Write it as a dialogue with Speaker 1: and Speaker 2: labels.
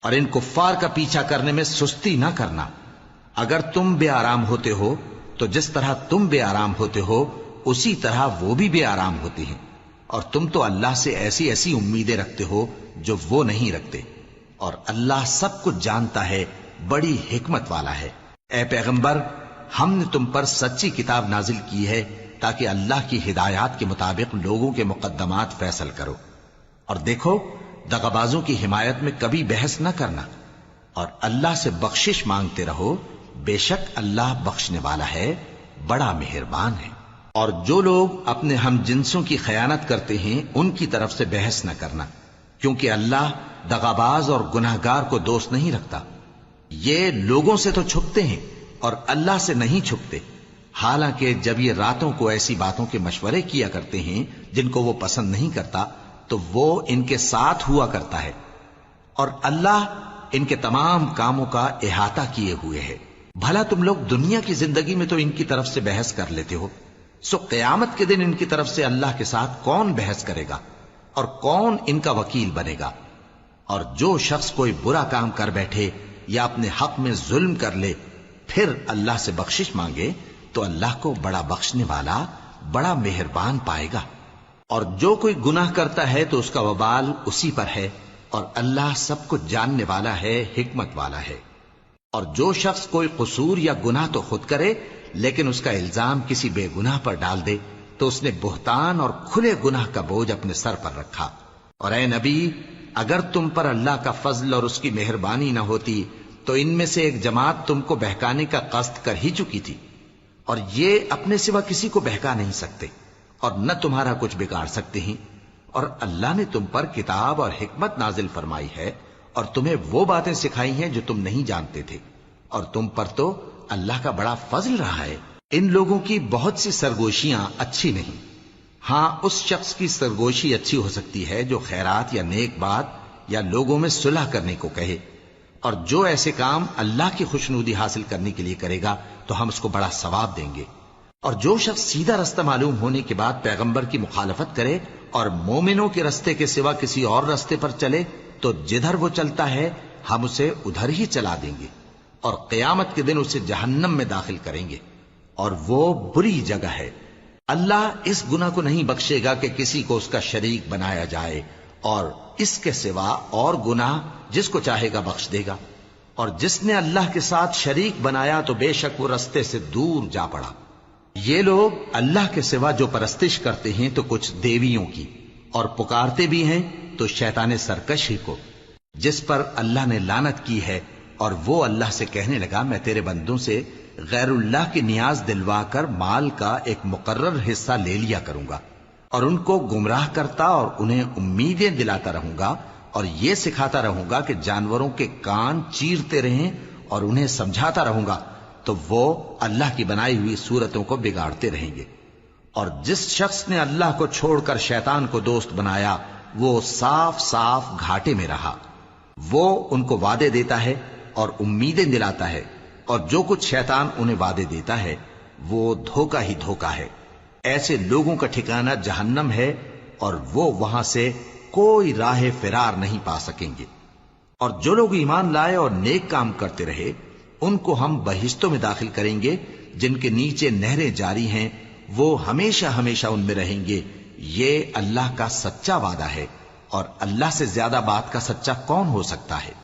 Speaker 1: اور ان کفار کا پیچھا کرنے میں سستی نہ کرنا۔ اگر تم بے آرام ہوتے ہو تو جس طرح تم بے آرام ہوتے ہو اسی طرح وہ بھی بے آرام ہوتے ہیں، اور تم تو اللہ سے ایسی ایسی امیدیں رکھتے ہو جو وہ نہیں رکھتے، اور اللہ سب کچھ جانتا ہے، بڑی حکمت والا ہے۔ اے پیغمبر، ہم نے تم پر سچی کتاب نازل کی ہے تاکہ اللہ کی ہدایات کے مطابق لوگوں کے مقدمات فیصل کرو، اور دیکھو دغابازوں کی حمایت میں کبھی بحث نہ کرنا، اور اللہ سے بخشش مانگتے رہو، بے شک اللہ بخشنے والا ہے، بڑا مہربان ہے۔ اور جو لوگ اپنے ہم جنسوں کی خیانت کرتے ہیں ان کی طرف سے بحث نہ کرنا، کیونکہ اللہ دغاباز اور گناہگار کو دوست نہیں رکھتا۔ یہ لوگوں سے تو چھپتے ہیں اور اللہ سے نہیں چھپتے، حالانکہ جب یہ راتوں کو ایسی باتوں کے مشورے کیا کرتے ہیں جن کو وہ پسند نہیں کرتا تو وہ ان کے ساتھ ہوا کرتا ہے، اور اللہ ان کے تمام کاموں کا احاطہ کیے ہوئے ہے۔ بھلا تم لوگ دنیا کی زندگی میں تو ان کی طرف سے بحث کر لیتے ہو، سو قیامت کے دن ان کی طرف سے اللہ کے ساتھ کون بحث کرے گا اور کون ان کا وکیل بنے گا؟ اور جو شخص کوئی برا کام کر بیٹھے یا اپنے حق میں ظلم کر لے پھر اللہ سے بخشش مانگے تو اللہ کو بڑا بخشنے والا، بڑا مہربان پائے گا۔ اور جو کوئی گناہ کرتا ہے تو اس کا وبال اسی پر ہے، اور اللہ سب کچھ جاننے والا ہے، حکمت والا ہے۔ اور جو شخص کوئی قصور یا گناہ تو خود کرے لیکن اس کا الزام کسی بے گناہ پر ڈال دے تو اس نے بہتان اور کھلے گناہ کا بوجھ اپنے سر پر رکھا۔ اور اے نبی، اگر تم پر اللہ کا فضل اور اس کی مہربانی نہ ہوتی تو ان میں سے ایک جماعت تم کو بہکانے کا قصد کر ہی چکی تھی، اور یہ اپنے سوا کسی کو بہکا نہیں سکتے اور نہ تمہارا کچھ بگاڑ سکتے ہیں۔ اور اللہ نے تم پر کتاب اور حکمت نازل فرمائی ہے اور تمہیں وہ باتیں سکھائی ہیں جو تم نہیں جانتے تھے، اور تم پر تو اللہ کا بڑا فضل رہا ہے۔ ان لوگوں کی بہت سی سرگوشیاں اچھی نہیں، ہاں اس شخص کی سرگوشی اچھی ہو سکتی ہے جو خیرات یا نیک بات یا لوگوں میں صلح کرنے کو کہے، اور جو ایسے کام اللہ کی خوشنودی حاصل کرنے کے لیے کرے گا تو ہم اس کو بڑا ثواب دیں گے۔ اور جو شخص سیدھا رستہ معلوم ہونے کے بعد پیغمبر کی مخالفت کرے اور مومنوں کے رستے کے سوا کسی اور رستے پر چلے تو جدھر وہ چلتا ہے ہم اسے ادھر ہی چلا دیں گے، اور قیامت کے دن اسے جہنم میں داخل کریں گے، اور وہ بری جگہ ہے۔ اللہ اس گناہ کو نہیں بخشے گا کہ کسی کو اس کا شریک بنایا جائے، اور اس کے سوا اور گناہ جس کو چاہے گا بخش دے گا، اور جس نے اللہ کے ساتھ شریک بنایا تو بے شک وہ رستے سے دور جا پڑا۔ یہ لوگ اللہ کے سوا جو پرستش کرتے ہیں تو کچھ دیویوں کی، اور پکارتے بھی ہیں تو شیطان سرکش ہی کو، جس پر اللہ نے لعنت کی ہے، اور وہ اللہ سے کہنے لگا میں تیرے بندوں سے غیر اللہ کی نیاز دلوا کر مال کا ایک مقرر حصہ لے لیا کروں گا، اور ان کو گمراہ کرتا اور انہیں امیدیں دلاتا رہوں گا، اور یہ سکھاتا رہوں گا کہ جانوروں کے کان چیرتے رہیں، اور انہیں سمجھاتا رہوں گا تو وہ اللہ کی بنائی ہوئی صورتوں کو بگاڑتے رہیں گے۔ اور جس شخص نے اللہ کو چھوڑ کر شیطان کو دوست بنایا وہ صاف صاف گھاٹے میں رہا۔ وہ ان کو وعدے دیتا ہے اور امیدیں دلاتا ہے، اور جو کچھ شیطان انہیں وعدے دیتا ہے وہ دھوکہ ہی دھوکہ ہے۔ ایسے لوگوں کا ٹھکانہ جہنم ہے، اور وہ وہاں سے کوئی راہ فرار نہیں پا سکیں گے۔ اور جو لوگ ایمان لائے اور نیک کام کرتے رہے ان کو ہم بہشتوں میں داخل کریں گے جن کے نیچے نہریں جاری ہیں، وہ ہمیشہ ہمیشہ ان میں رہیں گے۔ یہ اللہ کا سچا وعدہ ہے، اور اللہ سے زیادہ بات کا سچا کون ہو سکتا ہے؟